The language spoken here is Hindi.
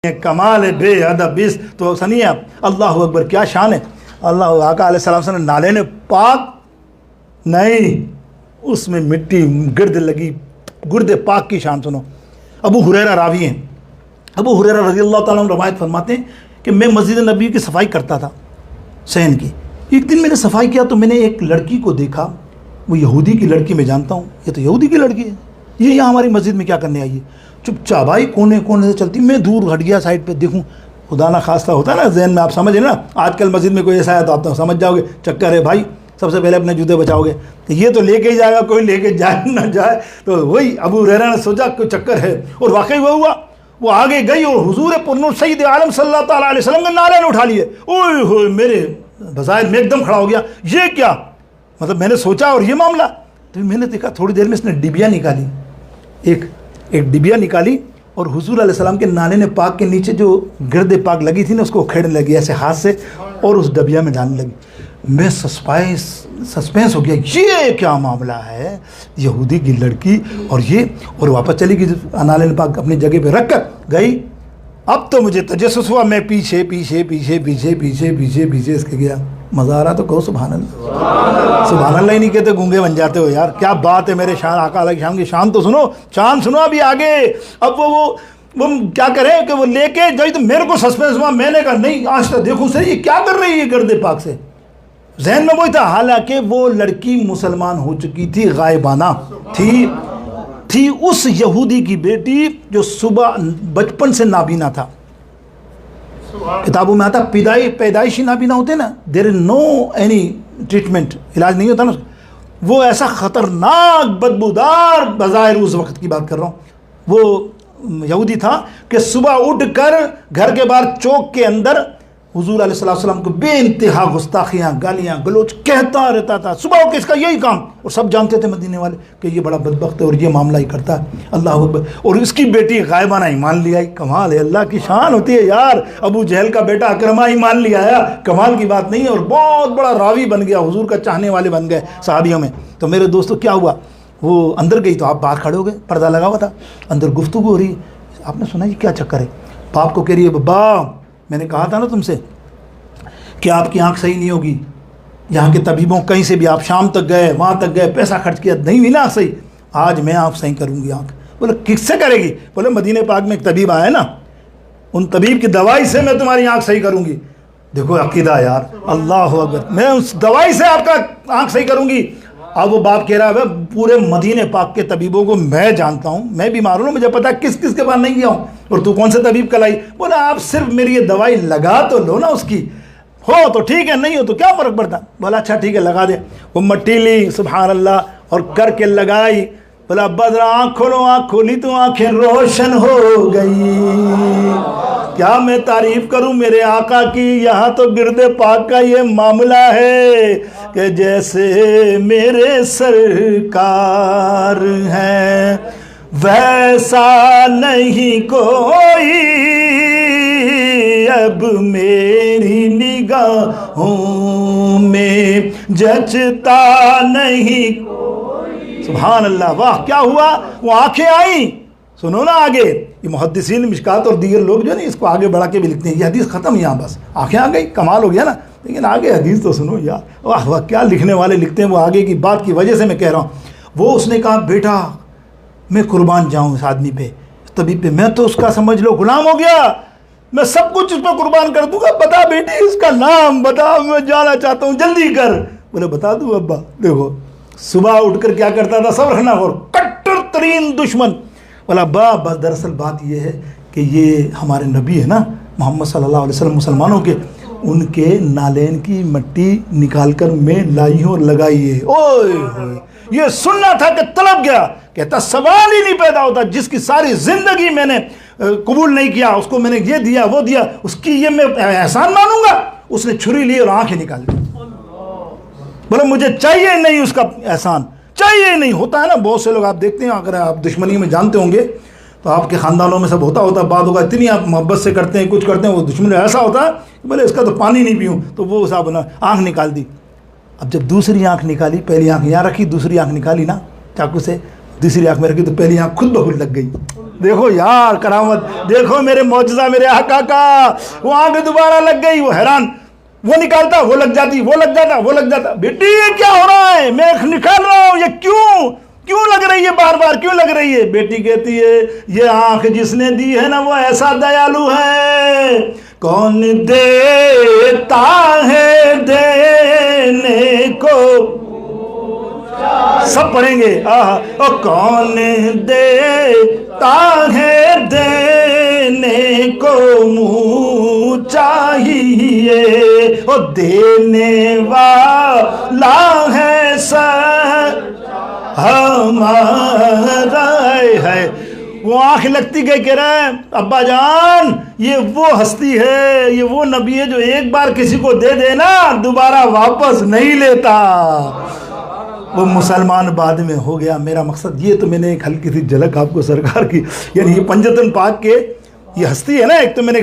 कमाल है बेअदब बिस तो सनिए आप अल्लाह अकबर क्या शान है। अल्लाह आका अलैहिस्सलाम से नाले ने पाक नहीं उसमें मिट्टी गिरद लगी गुर्दे पाक की शान सुनो। अबू हुरैरा रावी हैं। अबू हुरैरा रज़ी अल्लाह ताला अन्हु रवायत फरमाते हैं कि मैं मस्जिद नबी की सफाई करता था सहन की। एक दिन मैंने सफाई किया तो मैंने एक लड़की को देखा, वो यहूदी की लड़की मैं जानता हूँ, ये तो यहूदी की लड़की है, ये यहाँ हमारी मस्जिद में क्या करने आई है। चुपचाप भाई कोने कोने से चलती, मैं दूर हट गया साइड पे देखूं, खुदा ना खास्ता होता है ना जहन में, आप समझ ना आजकल मस्जिद में कोई ऐसा है तो आप तो समझ जाओगे चक्कर है भाई, सबसे पहले अपने जूते बचाओगे कि ये तो लेके ही जाएगा, कोई लेके जाए ना जाए। तो वही अबू हुरैरा ने सोचा कोई चक्कर है और वाकई वो हुआ। वो आगे गई और हुजूर पुरनूर सैयद आलम सल्लल्लाहु अलैहि वसल्लम के नाले ने उठा लिए। ओए होए मेरे बज़ाहिर में एकदम खड़ा हो गया, ये क्या मतलब मैंने सोचा और ये मामला। तो मैंने देखा थोड़ी देर में इसने डिबिया निकाली, एक डिबिया निकाली और हुजूर अलैहिस्सलाम के नाने ने पाक के नीचे जो गिरदे पाक लगी थी ना उसको खेड़ने लगी ऐसे हाथ से और उस डिबिया में डालने लगी। मैं सस्पेंस हो गया, ये क्या मामला है, यहूदी की लड़की और ये, और वापस चली गई नाने ने पाक अपनी जगह पे रख कर गई। अब तो मुझे तजस्सुस हुआ, मैं पीछे पीछे पीछे पीछे पीछे पीछे पीछे इसके गया। मज़ा आ रहा तो कहो सुभान अल्लाह। सुभान अल्लाह ही नहीं कहते गूंगे बन जाते हो यार, क्या बात है मेरे शान आका अलैहि शान की शान तो सुनो, शान सुनो अभी आगे। अब वो क्या करें कि वो लेके गई तो मेरे को सस्पेंस हुआ, मैंने कहा नहीं आज तक देखो सर ये क्या कर रही है गिरदे पाक से, जहन में वही था। हालांकि वो लड़की मुसलमान हो चुकी थी, गायबाना थी उस यहूदी की बेटी जो सुबह बचपन से नाबीना था। किताबों में आता पैदाइशी नाबीना होते ना, there is no any treatment, इलाज नहीं होता ना, वो ऐसा ख़तरनाक बदबूदार बज़ाहिर उस वक्त की बात कर रहा हूँ, वो यहूदी था कि सुबह उठ कर घर के बाहर चौक के अंदर हुजूर अलैहिस्सलाम को बेइंतहा गुस्ताखियाँ गालियाँ गलोच कहता रहता था सुबह होकर, इसका यही काम। और सब जानते थे मदीने वाले कि ये बड़ा बदबख्त है और ये मामला ही करता है, अल्लाह अकबर। और इसकी बेटी गायबाना ईमान लिया, कमाल है, अल्लाह की शान होती है यार। अबू जहल का बेटा अकरमा ईमान लिया आया, कमाल की बात नहीं है, और बहुत बड़ा रावी बन गया, हुजूर का चाहने वाले बन गए सहाबियों में। तो मेरे दोस्तों क्या हुआ, वो अंदर गई तो आप बाहर खड़े हो गए, पर्दा लगा हुआ था, अंदर गुफ्तगू हो रही है। आपने सुना ये क्या चक्कर है, बाप को कह रही है बब्बा मैंने कहा था ना तुमसे कि आपकी आंख सही नहीं होगी, यहाँ के तबीबों कहीं से भी आप शाम तक गए वहाँ तक गए पैसा खर्च किया नहीं हुई ना आँख सही, आज मैं आप सही करूँगी आँख। बोले किससे करेगी, बोले मदीने पाक में एक तबीब आया ना, उन तबीब की दवाई से मैं तुम्हारी आँख सही करूँगी। देखो अकीदा यार, अल्लाह अकबर, मैं उस दवाई से आपका आँख सही करूँगी। अब वो बाप कह रहा है पूरे मदीने पाक के तबीबों को मैं जानता हूँ, मैं बीमार हूँ, मुझे पता है किस किस के पास नहीं गया हूँ, और तू कौन से तबीब कलाई। बोला आप सिर्फ मेरी ये दवाई लगा तो लो ना, उसकी हो तो ठीक है, नहीं हो तो क्या फ़र्क पड़ता। बोला अच्छा ठीक है लगा दे। वो मट्टी ली सुभान अल्लाह और करके लगाई। बोला अब्बा जरा आँख खोलो, आँख खोली तो आँखें रोशन हो गई। क्या मैं तारीफ़ करूं मेरे आका की, यहाँ तो गिरदे पाक का ये मामला है कि जैसे मेरे सरकार हैं वैसा नहीं कोई अब मेरी निगाहों में जचता नहीं कोई। सुभान अल्लाह, वाह क्या हुआ, वो आंखें आई। सुनो ना आगे, ये मुहद्दिसीन मिशकात और दीगर लोग जो है ना इसको आगे बढ़ा के भी लिखते हैं, ये हदीस ख़त्म यहाँ बस आंखें आ गई, कमाल हो गया ना। लेकिन आगे हदीस तो सुनो यार, वाह वाह क्या लिखने वाले लिखते हैं, वो आगे की बात की वजह से मैं कह रहा हूँ। वो उसने कहा बेटा मैं कुर्बान जाऊँ इस आदमी पे, तबीब पे, मैं तो उसका समझ लो गुलाम हो गया, मैं सब कुछ उस पर कुर्बान कर दूंगा। बता बेटी उसका नाम बता, मैं जाना चाहता हूँ, जल्दी कर। बोले बता दूँ अब्बा। देखो सुबह उठकर क्या करता था, सब रखना और कट्टर तरीन दुश्मन। बोला अब्बा बस दरअसल बात ये है कि ये हमारे नबी है ना मोहम्मद सल्लल्लाहु अलैहि वसल्लम, मुसलमानों के, उनके नालेन की मिट्टी निकाल कर मैं लाई हूँ और लगाई है। ओए होए ये सुनना था कि तलब गया, कहता सवाल ही नहीं पैदा होता, जिसकी सारी जिंदगी मैंने कबूल नहीं किया उसको मैंने ये दिया वो दिया, उसकी ये मैं एहसान मानूंगा। उसने छुरी ली और आंखें निकाल दी। बोले मुझे चाहिए नहीं उसका एहसान, चाहिए नहीं। होता है ना बहुत से लोग आप देखते हैं, अगर आप दुश्मनी में जानते होंगे तो आपके ख़ानदानों में सब होता बात होगा, इतनी आप मोहब्बत से करते हैं कुछ करते हैं, वो दुश्मन ऐसा होता है कि बोले इसका तो पानी नहीं पीऊँ, तो वो साहब ना आँख निकाल दी। अब जब दूसरी आँख निकाली, पहली आँख यहाँ रखी, दूसरी आँख निकाली ना चाकू से, दूसरी आँख में रखी तो पहली आँख खुद ब खुद लग गई। देखो यार करामत, देखो मेरे मौजज़ा मेरे आका का। वो आंख दोबारा लग गई, वो हैरान, वो निकालता वो लग जाती, वो लग जाता वो लग जाता। बेटी ये क्या हो रहा है, मैं निकाल रहा हूँ, ये क्यों क्यों लग रही है, बार बार क्यों लग रही है? बेटी कहती है ये आंख जिसने दी है ना वो ऐसा दयालु है, कौन देता है देने को, सब पढ़ेंगे आहा, और कौन देता है देने को मुँह चाहिए, और देने वाला है सर हमारा है। वो आंख लगती गई, कह रहा है अब्बा जान ये वो हस्ती है, ये वो नबी है जो एक बार किसी को दे देना दोबारा वापस नहीं लेता। वो मुसलमान बाद में हो गया। मेरा मकसद ये तो मैंने एक हल्की सी झलक आपको सरकार की, यानी ये पंजतन पाक के ये हस्ती है ना, एक तो मैंने